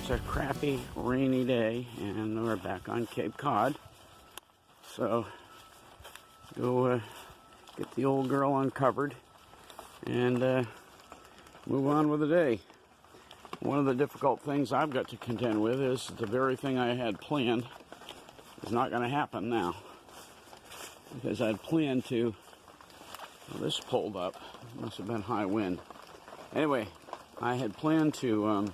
It's a crappy, rainy day, and we're back on Cape Cod. So, go get the old girl uncovered and move on with the day. One of the difficult things I've got to contend with is the very thing I had planned is not going to happen now. Because I'd planned to, well, this pulled up, must have been high wind. Anyway, I had planned to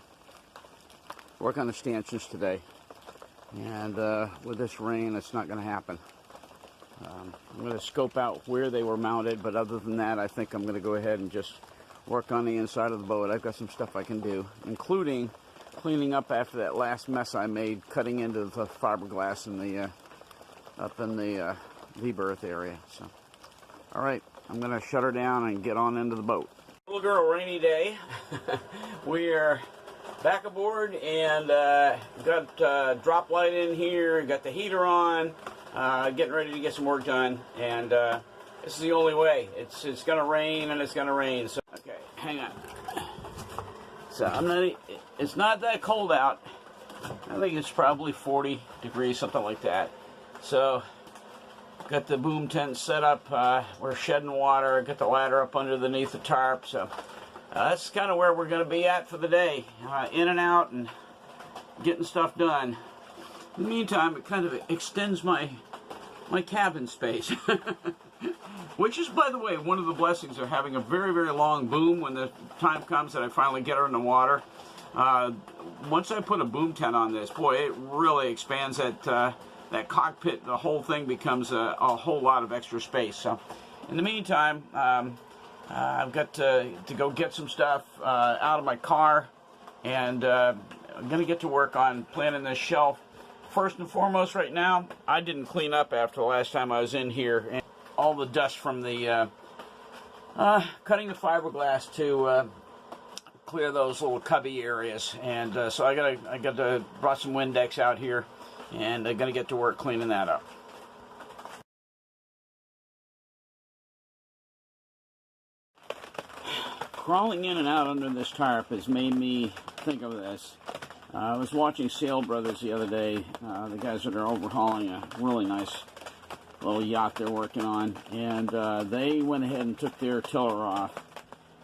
work on the stanchions today, and with this rain, it's not going to happen. I'm going to scope out where they were mounted, but other than that, I think I'm going to go ahead and just work on the inside of the boat. I've got some stuff I can do, including cleaning up after that last mess I made, cutting into the fiberglass in the up in the V-berth area. So, all right, I'm going to shut her down and get on into the boat. Little girl, rainy day. We are back aboard and got drop light in here, got the heater on, getting ready to get some work done, and this is the only way. It's going to rain, and it's going to rain. So okay, hang on. So it's not that cold out. I think it's probably 40 degrees, something like that. So got the boom tent set up. We're shedding water. Got the ladder up underneath the tarp. So that's kind of where we're going to be at for the day. In and out and getting stuff done. In the meantime, it kind of extends my cabin space. Which is, by the way, one of the blessings of having a very, very long boom when the time comes that I finally get her in the water. Once I put a boom tent on this, boy, it really expands that cockpit. The whole thing becomes a whole lot of extra space. So, in the meantime, I've got to go get some stuff out of my car, and I'm going to get to work on planning this shelf. First and foremost right now, I didn't clean up after the last time I was in here. And all the dust from the cutting the fiberglass to clear those little cubby areas. And so I got to brought some Windex out here, and I'm going to get to work cleaning that up. Crawling in and out under this tarp has made me think of this. I was watching Sail Brothers the other day, the guys that are overhauling a really nice little yacht they're working on, and they went ahead and took their tiller off,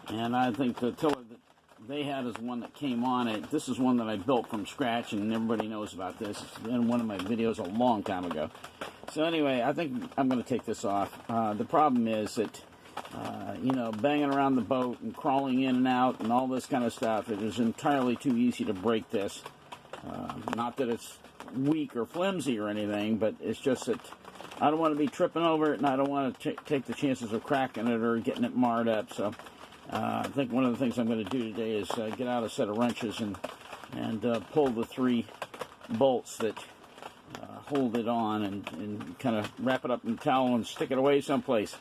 and I think the tiller that they had is the one that came on it. This is one that I built from scratch, and everybody knows about this. It's in one of my videos a long time ago. So anyway, I think I'm going to take this off. The problem is that you know, banging around the boat and crawling in and out and all this kind of stuff, it is entirely too easy to break this. Not that it's weak or flimsy or anything, but it's just that I don't want to be tripping over it, and I don't want to take the chances of cracking it or getting it marred up. So I think one of the things I'm going to do today is get out a set of wrenches and pull the 3 bolts that hold it on, and kind of wrap it up in a towel and stick it away someplace.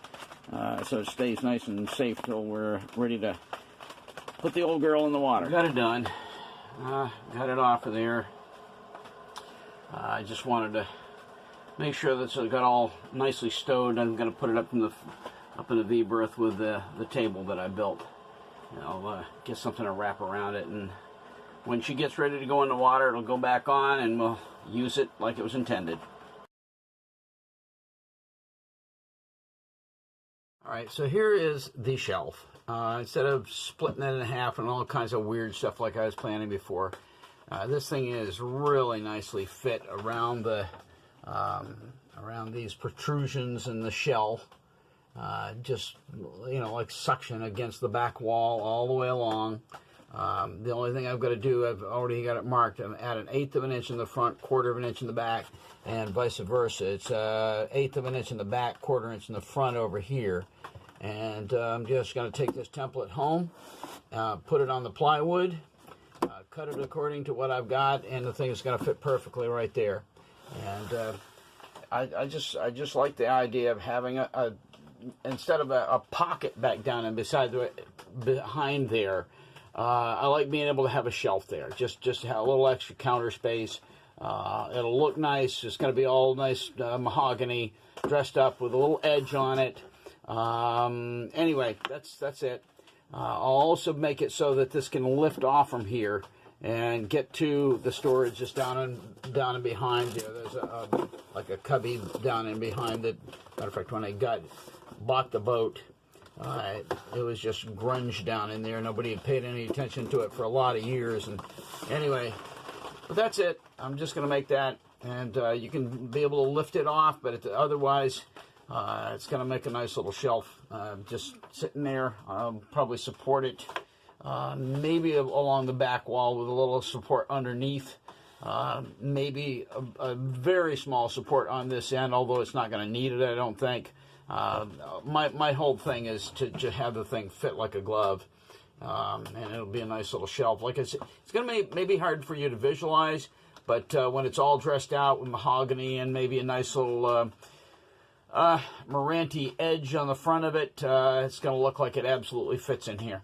So it stays nice and safe till we're ready to put the old girl in the water. Got it done. Got it off of there. I just wanted to make sure that it got all nicely stowed. I'm going to put it up in the V-berth with the table that I built. And I'll get something to wrap around it, and when she gets ready to go in the water, it'll go back on, and we'll use it like it was intended. Alright, so here is the shelf. Instead of splitting it in half and all kinds of weird stuff like I was planning before, this thing is really nicely fit around the around these protrusions in the shell. Just, you know, like suction against the back wall all the way along. The only thing I've got to do, I've already got it marked. I'm at 1/8 of an inch in the front, 1/4 of an inch in the back, and vice versa. It's 1/8 of an inch in the back, 1/4 inch in the front over here. And I'm just going to take this template home, put it on the plywood, cut it according to what I've got, and the thing is going to fit perfectly right there. And I just like the idea of having instead of a pocket back down and behind there. I like being able to have a shelf there, just have a little extra counter space. It'll look nice. It's going to be all nice mahogany, dressed up with a little edge on it. Anyway, that's it. I'll also make it so that this can lift off from here and get to the storage just down and behind here. There's like a cubby down in behind it. Matter of fact, when I bought the boat, it was just grunge down in there. Nobody had paid any attention to it for a lot of years. And anyway, but that's it. I'm just going to make that, and you can be able to lift it off, but otherwise, it's going to make a nice little shelf just sitting there. I'll probably support it maybe along the back wall with a little support underneath. Maybe a very small support on this end, although it's not going to need it, I don't think. My whole thing is to have the thing fit like a glove, and it'll be a nice little shelf. Like I said, it's going to maybe hard for you to visualize, but when it's all dressed out with mahogany and maybe a nice little Meranti edge on the front of it, it's going to look like it absolutely fits in here.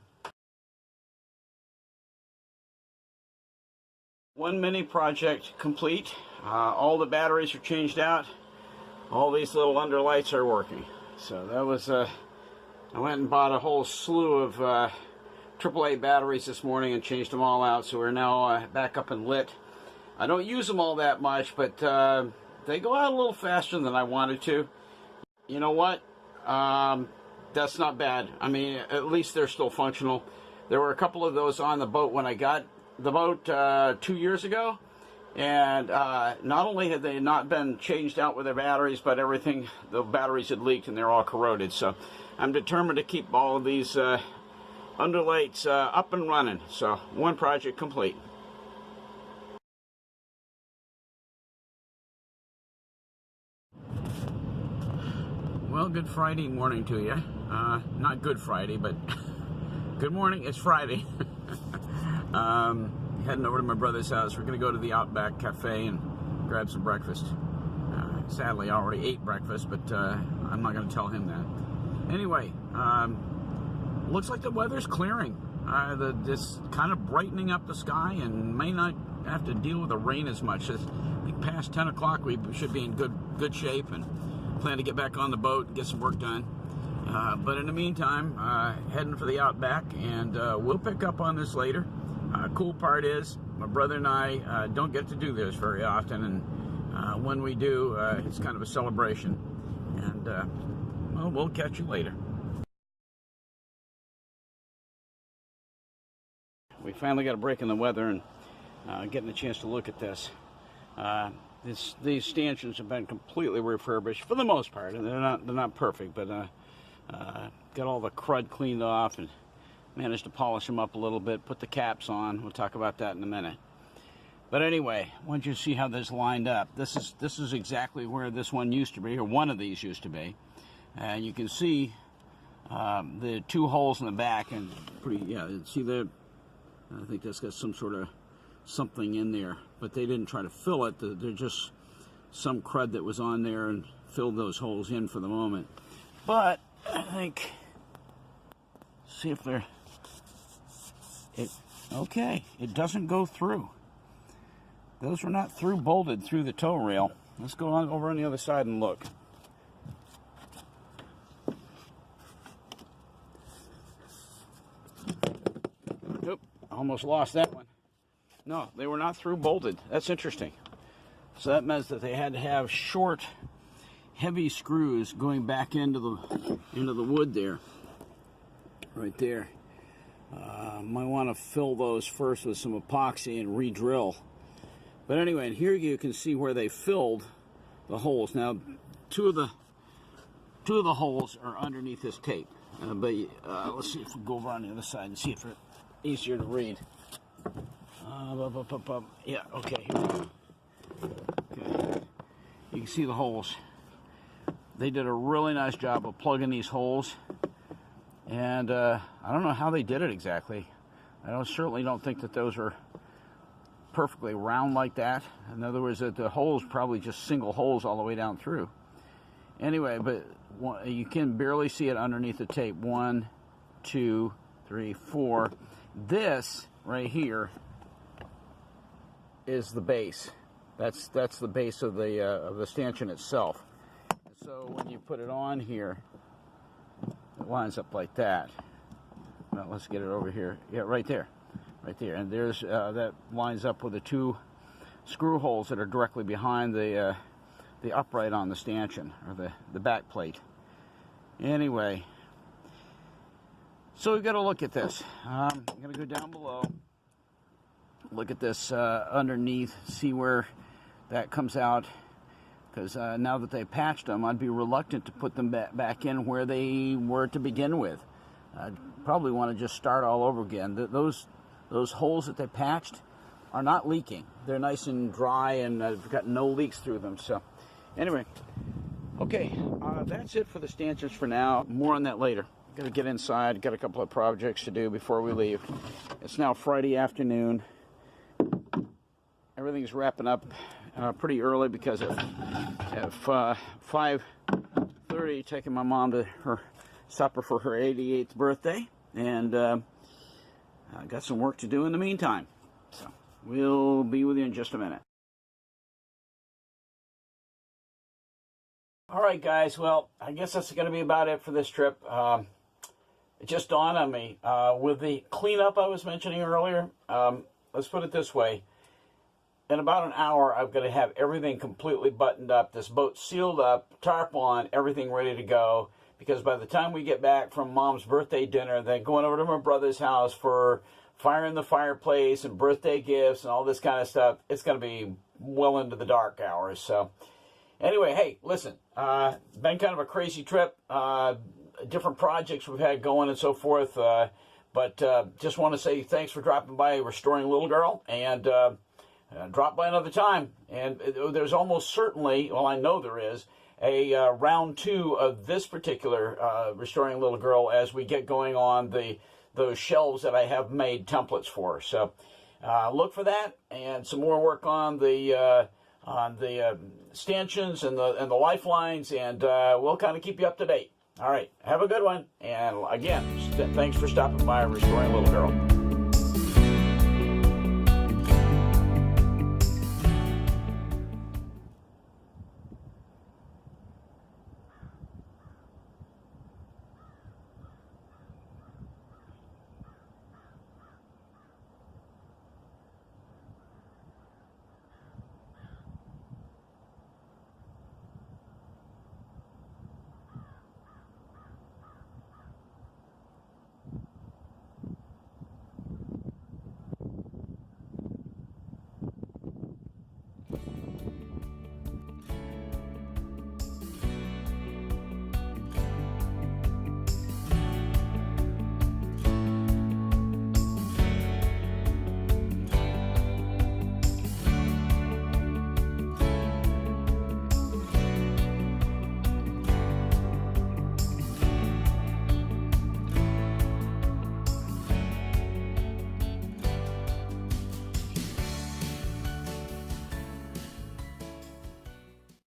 One mini project complete. All the batteries are changed out. All these little underlights are working. So that was, I went and bought a whole slew of AAA batteries this morning and changed them all out. So we're now back up and lit. I don't use them all that much, but they go out a little faster than I wanted to. You know what? That's not bad. I mean, at least they're still functional. There were a couple of those on the boat when I got the boat 2 years ago, and not only had they not been changed out with their batteries, but the batteries had leaked and they're all corroded. So I'm determined to keep all of these underlights up and running. So one project complete. Well, good Friday morning to you. Not Good Friday, but good morning. It's Friday. Heading over to my brother's house. We're going to go to the Outback Cafe and grab some breakfast. Sadly, I already ate breakfast, but I'm not going to tell him that. Anyway, looks like the weather's clearing. This kind of brightening up the sky, and may not have to deal with the rain as much. I think past 10 o'clock we should be in good shape, and plan to get back on the boat and get some work done. But in the meantime, heading for the Outback, and we'll pick up on this later. Cool part is, my brother and I don't get to do this very often, and when we do, it's kind of a celebration. And well, we'll catch you later. We finally got a break in the weather and getting a chance to look at this. These stanchions have been completely refurbished for the most part, and they're not perfect, but got all the crud cleaned off and managed to polish them up a little bit, put the caps on. We'll talk about that in a minute. But anyway, once you see how this lined up, this is exactly where this one used to be, or one of these used to be. And you can see the two holes in the back, and see there, I think that's got some sort of something in there, but they didn't try to fill it. They're just some crud that was on there and filled those holes in for the moment. But I think, see if they're, okay, it doesn't go through. Those were not bolted through the tow rail. Let's go on over on the other side and look. Oop, almost lost that one. No, they were not through bolted. That's interesting. So that meant that they had to have short, heavy screws going back into the wood there, right there. Might want to fill those first with some epoxy and re-drill. But anyway, and here you can see where they filled the holes. Now, two of the holes are underneath this tape. But let's see if we go over on the other side and see if it's easier to read. Yeah, okay, here we go. Okay. You can see the holes. They did a really nice job of plugging these holes. And I don't know how they did it exactly. I certainly don't think that those are perfectly round like that. In other words, that the holes probably just single holes all the way down through. Anyway, but you can barely see it underneath the tape. 1, 2, 3, 4. This right here is the base. That's the base of the stanchion itself. So when you put it on here, it lines up like that. Now let's get it over here. Yeah, right there. right there. And there's that lines up with the 2 screw holes that are directly behind the upright on the stanchion, or the back plate. Anyway, so we've got to look at this. I'm going to go down below, look at this underneath, see where that comes out, because now that they patched them, I'd be reluctant to put them back in where they were to begin with. I'd probably want to just start all over again. Those holes that they patched are not leaking. They're nice and dry, and I've got no leaks through them. So anyway, okay, that's it for the stanchions for now. More on that later. Got to get inside, got a couple of projects to do before we leave. It's now Friday afternoon. Everything's wrapping up pretty early because at 5:30, taking my mom to her supper for her 88th birthday, and I got some work to do in the meantime. So we'll be with you in just a minute. All right, guys. Well, I guess that's going to be about it for this trip. It just dawned on me with the cleanup I was mentioning earlier. Let's put it this way. In about an hour, I'm going to have everything completely buttoned up, this boat sealed up, tarp on, everything ready to go. Because by the time we get back from Mom's birthday dinner, then going over to my brother's house for firing the fireplace and birthday gifts and all this kind of stuff, it's going to be well into the dark hours. So anyway, hey, listen, been kind of a crazy trip. Different projects we've had going and so forth. But just want to say thanks for dropping by Restoring Little Girl, and drop by another time. And there's almost certainly, well, I know there is, a round 2 of this particular Restoring Little Girl as we get going on those shelves that I have made templates for. So look for that, and some more work on the stanchions and the lifelines, and we'll kind of keep you up to date. All right, have a good one, and again, thanks for stopping by Restoring Little Girl.